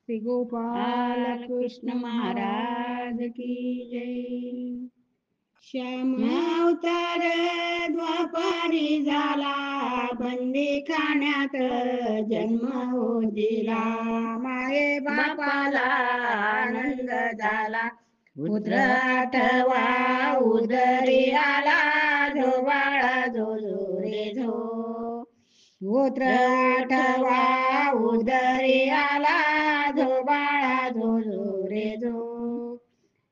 श्री गोपाल बाल कृष्ण कृष्ण महाराज महाराज की की जय. जय. श्याम अवतार द्वापारी झाला, बंदी खाण्यात जन्म हो दिला. माये बापाला बापाला आनंद आनंद झाला, झाला. पुत्र आठवा उदरी आला. जो बाळा जो जो रे झो. पुत्र पुत्र आठवा आठवा उदरी उदरी आला. आला. जो जो बाळा बाळा जो जो जो जो रे रे जो. झो.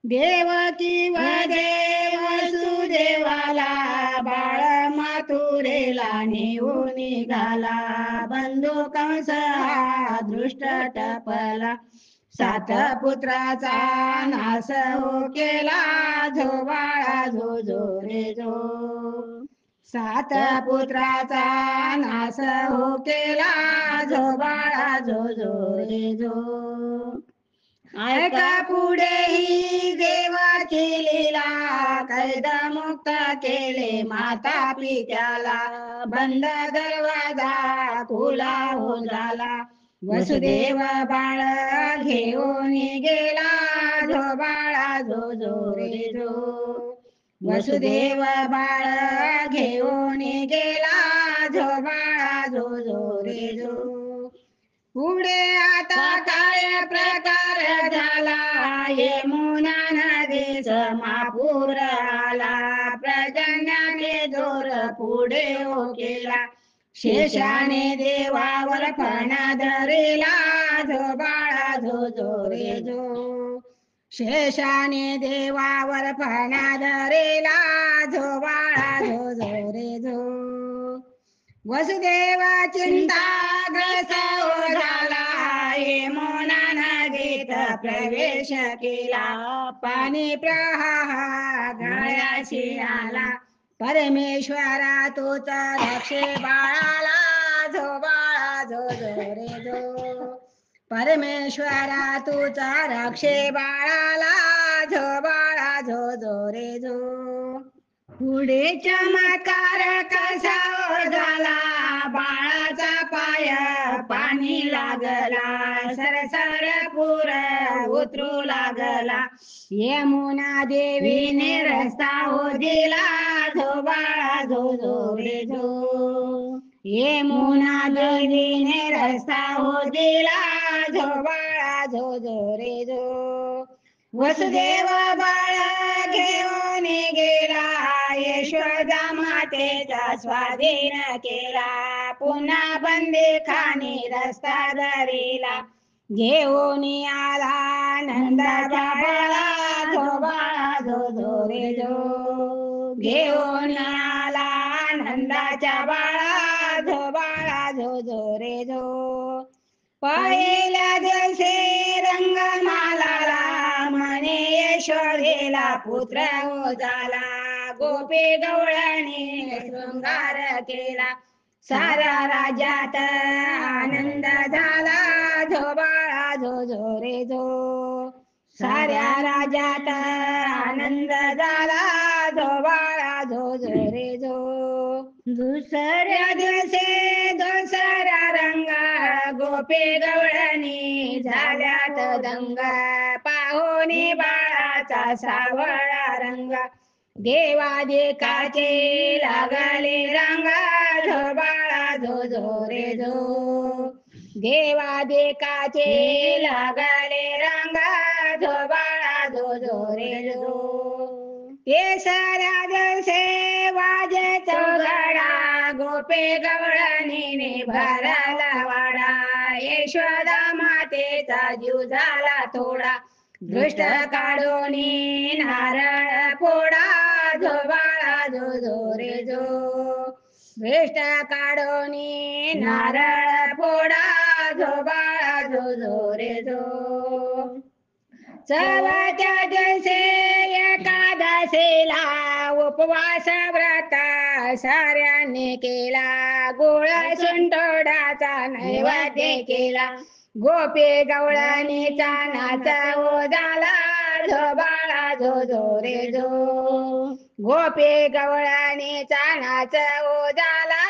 देवकी व वदे वसुदेवाला बाळ मातुरेला नेऊन निघाला. बंधू कंस हा दृष्ट टपला. सात पुत्राचा नाश हो केला. झो बाळा झो झो रे झो. सात पुत्राचा नाश हो केला. झो बाळा झो झो रे झो. ऐका पुढेही देवाची लीला. कैद मुक्त केले माता पित्याला. बंद दरवाजा खुला हो झाला. वसुदेव बाळ घेऊन गेला. झो बाळा झो झो रे झो. वसुदेव बाळ घेऊन गेला. झो बाळा झो झो रे झो. पुढे आता काय प्रकार झाला. यमुना नदीच महापूर आला. प्रजन्याने जोर पुढे हो केला. शेषाने देवावर फणा धरिला. झो बाळा झो झो रे झो. शेषाने देवावर फणा धरिला. झो बाळा झो झो रे झो. वसुदेव चिंताग्रस्त झाला. यमुना नदीत प्रवेश केला. पाणी प्रवाह गळ्याशी आला. परमेश्वरा तूच रक्षे बाळाला. झो बाळा झो झो रे झो. परमेश्वरा तूच रक्षे बाळाला. झो बाळा झो झो रे झो. पुढे चमत्कार कसा झाला. बाळाचा पाय पाणी लागला. सरसर पूर उतरू लागला. यमुना देवीने रस्ता हो दिला. झो बाळा झो झो रे झो. यमुना देवीने रस्ता हो दिला. झो बाळा झो झो रे झो. वसुदेव बाळ घेऊन गेला. यशोदा मातेचा स्वाधीन केला. पुन्हा बंदी खानी रस्ता धरिला. घेऊन आला नंदाच्या बाळा. झो बाळा झो झो रे झो. घेऊन आला नंदाच्या बाळा. झो बाळा झो झो रे झो. पहिल्या दिवशी रंगमाला म्हणे यशोदेला पुत्र हो झाला. गोपी गवळणी शृंगार केला. साऱ्या राज्यात आनंद झाला. झो बाळा झो झो रे झो. साऱ्या राज्यात आनंद झाला. झो बाळा झो झो रे झो. दुसऱ्या दिवशी दुसरा रंग गोपी गवळणी झाल्यात दंग. पाहुणी बाळाचा सावळा रंग. देवादिकाचे लागले रंग. झो बाळा झो झो रे झो. देवादिकाचे लागले रंग. झो बाळा झो झो रे झो. केसऱ्या दिवशी वाजेत गडा. गोपी गवळणीने भरला वाडा. यशोदा मातेचा जीव झाला थोडा. दृष्ट काढून नारळ फोडा. झो बाळा झो झो रे झो. दृष्ट काढून नारळ फोडा. झो बाळा झो झो रे झो. चवथ्या दिवशी एकादशीला उपवास व्रत साऱ्यांनी केला. गोळ सुंठोडाचा नैवेद्य केला. गोपी गवळणीचा नाच हो झाला. झो बाळा झो झो रे झो. गोपी गवळणीचा नाच हो झाला.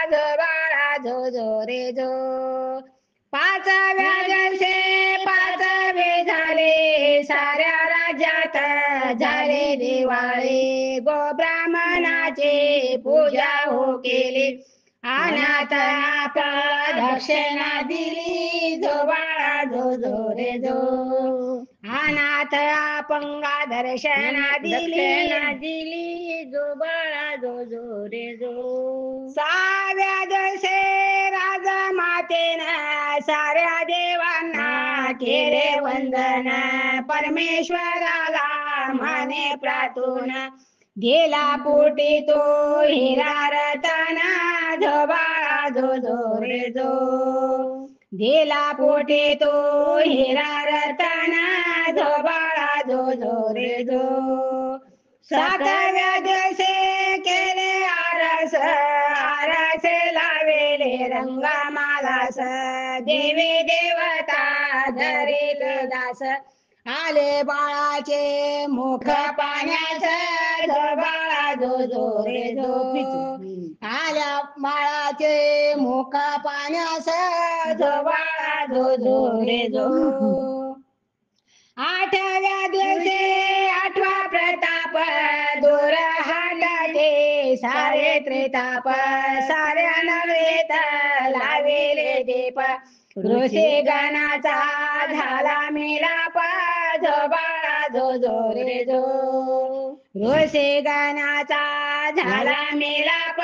झो बाळा झो झो रे झो. पाचव्या दिवशी साऱ्या राज्यात झाले दिवाळे गो ब्राह्मणाचे पूजा हो केली अनाथ दक्षिणा दिली जो बाळा जो जो रे जो अनाथ अपंगा दर्शना दिली जो बाळा जो रे जो 6व्या दिवशी राजा मातेनं साऱ्या देवांना केले वंदन परमेश्वराला माने प्रार्थून गेला पोटी तो हिरा रतना जो बाळा जो जो रे जो गेला पोटी तो हिरा रतना जो बाळा जो जो रे जो 7व्या दिवशी केले आरस आरस लावेले रंगा मालास देवी देवता धरिले दास आले बाळाचे मुख पाण्याचं जो बाळा जो जो रे जो आल्या बाळाचे मुख पाण्याचं जो बाळा जो जो रे जो 8व्या दिवशी 8वा प्रताप दूर हाडले सारे त्रिताप साऱ्या नवरेत लावेले दीप ऋषी गणाचा झाला मिलाप जो बाळा जो जो रे जो ऋषी गणाचा झाला मिलाप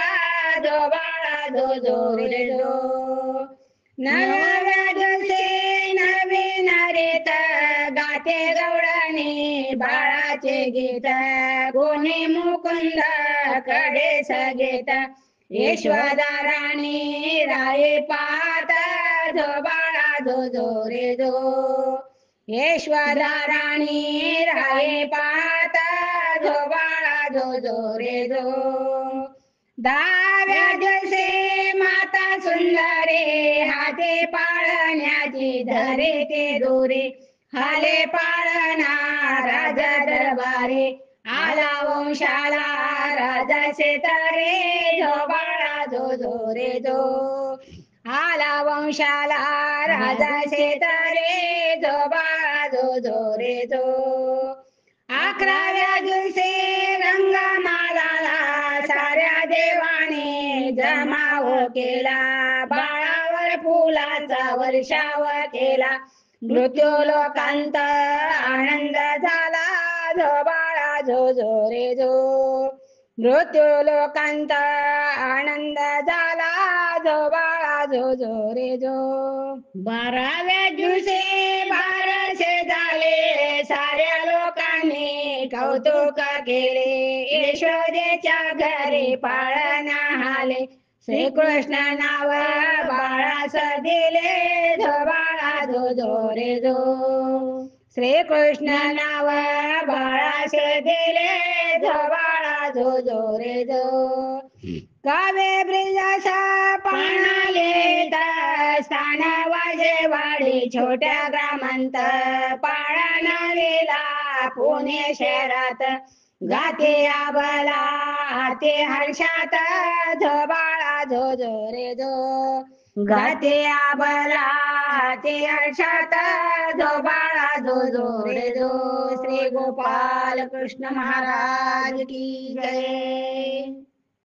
जो बाळा जो जो रे जो 9व्या दिवशी नवीन रीत गाते गवळणी बाळाचे गीत कोणी मुकुंद कडे सगेत यशोदा राणी राये पाहत जो बाळा जो जो रे जो यशोदा राणी राये पाहत जो बाळा जो जो रे जो 10व्या दिवशी माता सुंदरे हाते पाळण्याची धरे ते दोरे हाले पाळणा राजा दरबारे आला वंशाला राजा शेतारे जो बाळा जो जो रे जो आला वंशाला राजा शेतारे जो बाळा जो जो रे जो 11व्या दिवशी रंगमालाला साऱ्या देवाने जमाव केला बाळावर फुलाचा वर्षाव केला मृत्यू लोकांत आनंद झाला जो बाळा जो जो रे जो मृत्यू लोकांत आनंद झाला जो बाळा जो जो रे जो 12व्या दिवशी बारसे झाले साऱ्या लोकांनी कौतुक केले यशोदेच्या घरी पाळणा आले श्रीकृष्ण नाव बाळास दिले जो बाळा जो जो रे जो श्रीकृष्ण नाव बाळास दिले जो बाळा जो जो रे जो कावे ब्रिजाचा पाणाले स्थान वाजेवाडी छोट्या ग्रामांत पाळणा लिला पुणे शहरात गाते आबला हाते हर्षात जो बाळा जो जो रे जो गाते आबला हाते हर्षात जो बाळा जो जो रे जो श्री गोपाल कृष्ण महाराज की जय.